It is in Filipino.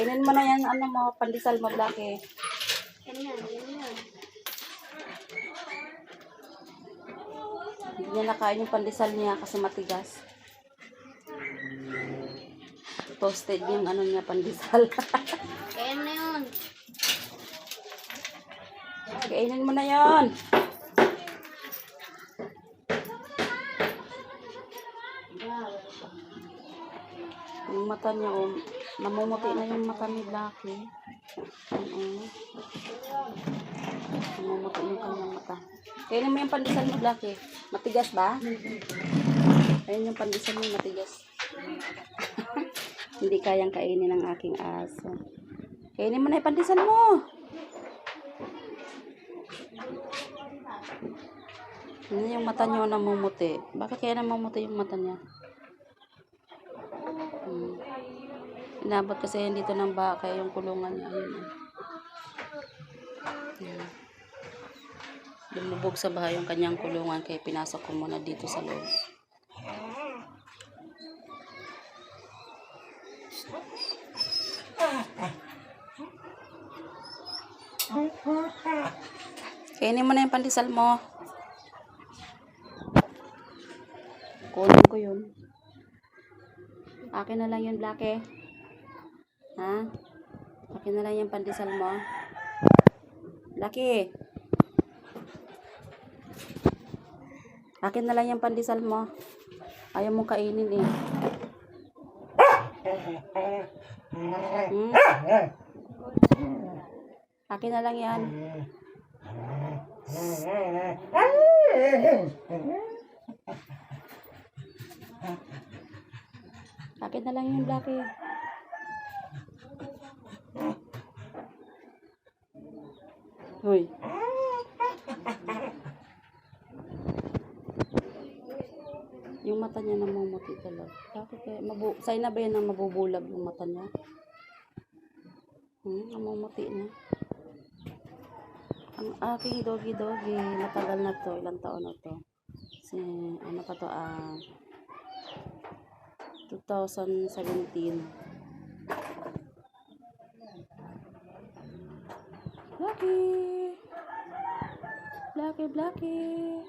Kainin mo na yan, ano mo, pandesal mo, Blackie. Yan. Hindi niya nakain yung pandesal niya kasi matigas. Toasted yung ano niya, pandesal. Kaya na yun. Kainin mo na yan. Yung mata niya, namumuti na yung mata ni Blackie. Namumuti yung kanyang mata. Kainin mo yung pandesal mo, Blackie. Matigas ba? Ayun yung pandesal mo, matigas. Hindi kayang kainin ng aking aso. Kainin mo na yung pandesal mo. Ano yung mata niyo namumuti? Bakit kaya namumuti yung mata niya? Inabot kasi yan dito ng baka yung kulungan niya. Ayun. Lumubog sa bahay yung kanyang kulungan kaya pinasok ko muna dito sa loob. Kainin mo na yung pandesal mo. Kunin ko yun. Akin na lang yun, Blackie. Ha? Akin na lang yung pandesal mo. Blackie. Akin na lang yung pandesal mo. Ayaw mong kainin eh. Akin na lang yan. Akin na lang yung Blackie. Hoy. Yung mata niya namumuti talaga. Bakit kaya? Sign na ba yan na mabubulag yung mata niya? Namumuti na. Ang aking doggy, matagal na to. Ilang taon na to? Kasi, ano pa to? 2017. Blackie!